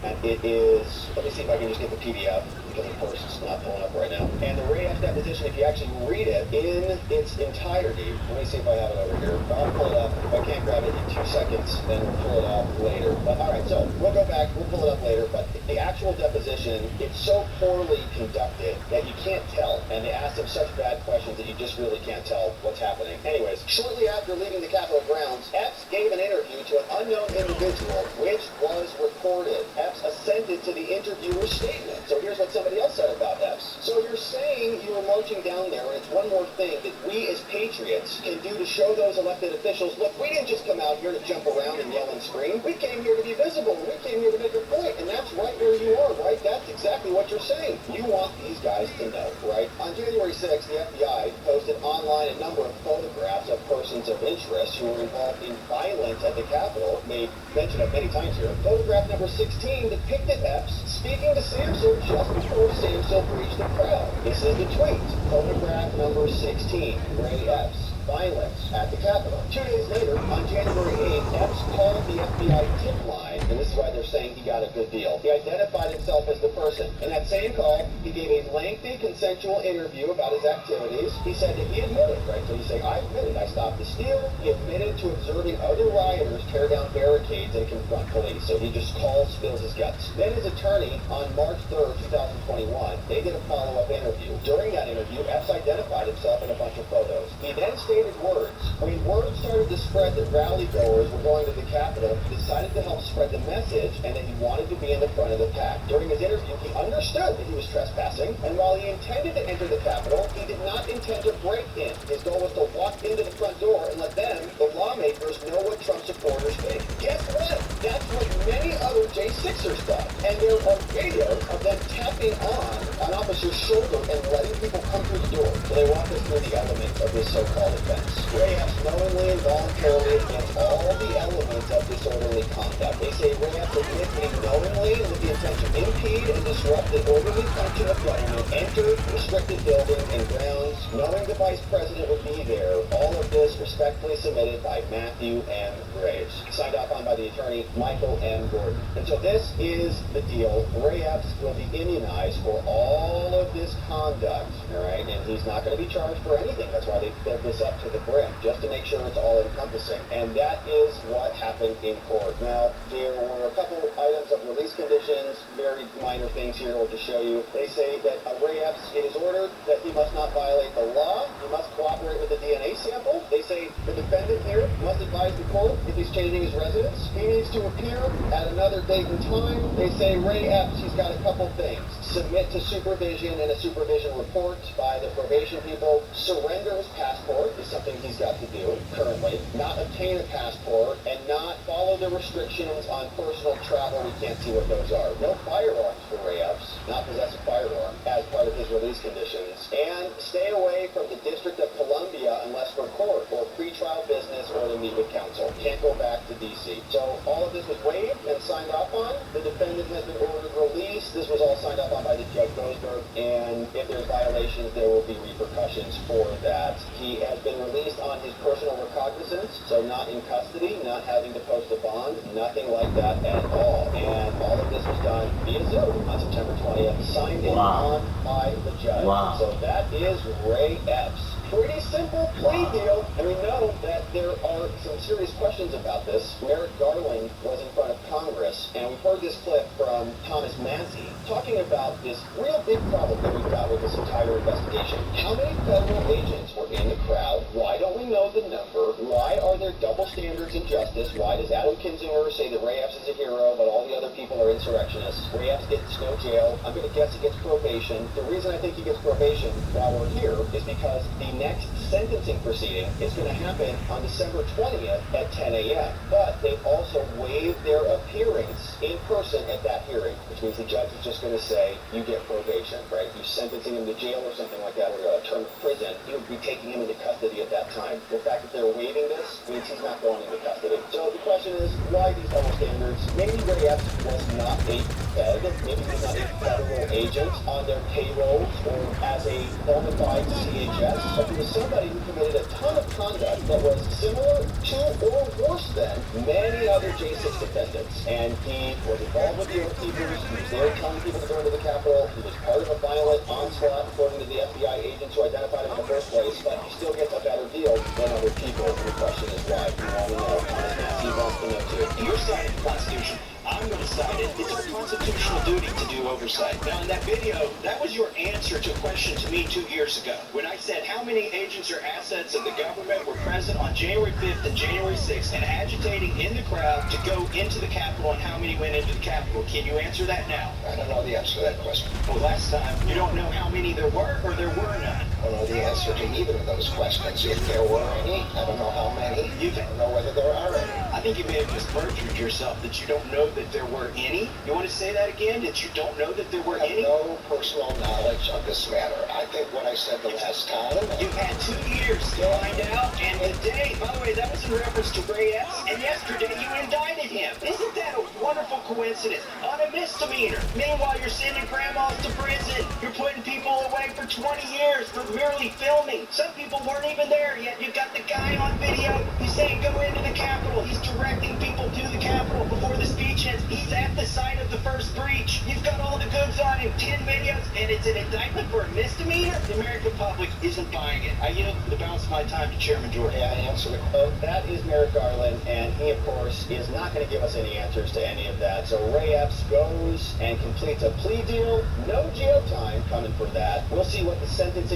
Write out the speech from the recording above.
And it is, let me see if I can just get the PDF, because of course it's not pulling up right now. And the Ray Epps deposition, if you actually read it in its entirety, let me see if I have it over here. I'll pull it up. If I can't grab it in 2 seconds, then we'll pull it up later. But all right, so we'll go back, we'll pull it up later. But the actual deposition, it's so poorly conducted that you can't tell. And they asked him such bad questions that you just really can't tell what's happening. Anyways, shortly after leaving the Capitol grounds, Epps gave an interview to an unknown individual, which was recorded. Epps assented to the interviewer's statement. So here's what somebody else said about Epps. So you're saying you were marching down there, and it's one more thing that we as patriots can do to show those elected officials, look, we didn't just come out here to jump around and yell and scream. We came here to be visible. We came here to make a point, and that's right where you are, right? That's exactly what you're saying. You want these guys to know, right? On January 6th, the FBI posted online a number of photographs of persons of interest who were involved in violence at the Capitol, made mention of many times here. Photograph number 16 depicted Epps speaking to Samsel just before Samsel breached the crowd. This is the tweet. Photograph number 16, Ray Epps. Violence at the Capitol. 2 days later, on January 8th, Epps called the FBI tip line, and this is why they're saying he got a good deal. He identified himself as the person. In that same call, he gave a lengthy consensual interview about his activities. He said that he admitted, right? So he's saying, I admitted I stopped the steal. He admitted to observing other rioters tear down barricades and confront police. So he just spills his guts. Then his attorney, on March 3rd, 2021, they did a follow-up interview. During that interview, Epps identified himself in a bunch of photos. He then stated words. When word started to spread that rally goers were going to the Capitol, he decided to help spread the message and that he wanted to be in the front of the pack. During his interview, he understood that he was trespassing, and while he intended to enter the Capitol, he did not intend to break in. His goal was to walk into the front door and let them, the lawmakers, know what Trump supporters think. Guess what? That's what many other J6ers thought. And there are videos of them tapping on an officer's shoulder and letting people come through the door. So they walk us through the elements of this so-called offense. Ray Epps knowingly and voluntarily against all the elements of disorderly conduct. They say Ray Epps admitted knowingly and with the intent to impede and disrupt the orderly function of government, entered restricted buildings and grounds, knowing the vice president would be there. All of this respectfully submitted by Matthew M. Graves. Signed off on by the attorney Michael M. Gordon. And so this is the deal. Ray Epps will be immunized for all of this conduct, all right? And he's not going to be charged for anything. That's why they fed this up to the brim, just to make sure it's all encompassing. And that is what happened in court. Now, there were a couple items of release conditions, very minor things here I'll just show you. They say that Ray Epps, it is ordered that he must not violate the law. He must cooperate with the DNA sample. They say the defendant here must advise the court if he's changing his residence. He needs to appear at another date and time. They say Ray Epps, he's got a couple things. Submit to supervision and a supervision report by the probation people. Surrender his passport is something he's got to do currently. Not obtain a passport and not follow the restrictions on personal travel. We can't see what those are. No firearms for Ray Epps. Not possess a firearm as part of his release conditions. And stay away from the District of Columbia unless for court or pretrial business or to meet with counsel. Can't go back to D.C. So all of this was waived and signed off on. The defendant has been ordered released. This was all signed off on by the Judge Boasberg. And if there's violations, there will be repercussions for that. He has been released on his personal recognizance, so not in custody, not having to post a bond, nothing like that at all. And all of this was done via Zoom on September 20th, signed in on by the judge. So that is Ray Epps. Pretty simple plea deal. And we know that there are some serious questions about this. Merrick Garland was in front of Congress, and we've heard this clip from Thomas Massie talking about this real big problem that we've got with this entire investigation. How many federal agents were in the crowd? Why don't we know the number? Why are there double standards in justice? Why does Adam Kinzinger say that Ray Epps is a hero, but all the other people are insurrectionists? Ray Epps gets no jail. I'm going to guess he gets probation. The reason I think he gets probation while we're here is because the next sentencing proceeding is going to happen on December 20th at 10 a.m. But they've also waived their appearance in person at that hearing, which means the judge is just going to say, you get probation, right? If you're sentencing him to jail or something like that, or a term of prison, he would be taking him into custody at that time. The fact that they're waiving this means he's not going into custody. So the question is, why these double standards? Maybe Ray Epps was not not a Fed, maybe he's not a federal agent on their payrolls or as a bona fide CHS, but he was somebody who committed a ton of conduct that was similar to or worse than many other J6 defendants. And he was involved with the Oath Keepers, he was there telling people to go into the Capitol, he was part of a violent onslaught according to the FBI agents who identified him in the first place, but he still gets a better deal than other people. The question is why. You want to know. Thomas Massie wants to know too. Your side of the Constitution, I'm going to cite it. It's our constitutional duty to do oversight. Now, in that video, that was your answer to a question to me 2 years ago. When I said how many agents or assets of the government were present on January 5th and January 6th and agitating in the crowd to go into the Capitol and how many went into the Capitol. Can you answer that now? I don't know the answer to that question. Well, last time, you don't know how many there were or there were none. I don't know the answer to either of those questions. If there were any, I don't know how many. You I don't know whether there are any. I think you may have just perjured yourself that you don't know that there were any. You want to say that again? That you don't know that there were I have any? no personal knowledge of this matter. I think what I said the last time. You've had 2 years to find out, and today, by the way, that was in reference to Ray Epps, and yesterday you indicted him. Isn't that a wonderful coincidence? On a misdemeanor. Meanwhile, you're sending grandmas to prison. You're putting people away for 20 years for merely filming. Some people weren't even there yet. You've got the guy on video. He's saying go into the Capitol. He's directing people to the Capitol before the speech ends. He's at the site of the first breach. You've got all the goods on him, 10 videos, and it's an indictment for a misdemeanor? The American public isn't buying it. I yield the balance of my time to Chairman Jordan. May I answer the quote? That is Merrick Garland, and he, of course, is not going to give us any answers to any of that. So Ray Epps goes and completes a plea deal. No jail time coming for that. We'll see what the sentencing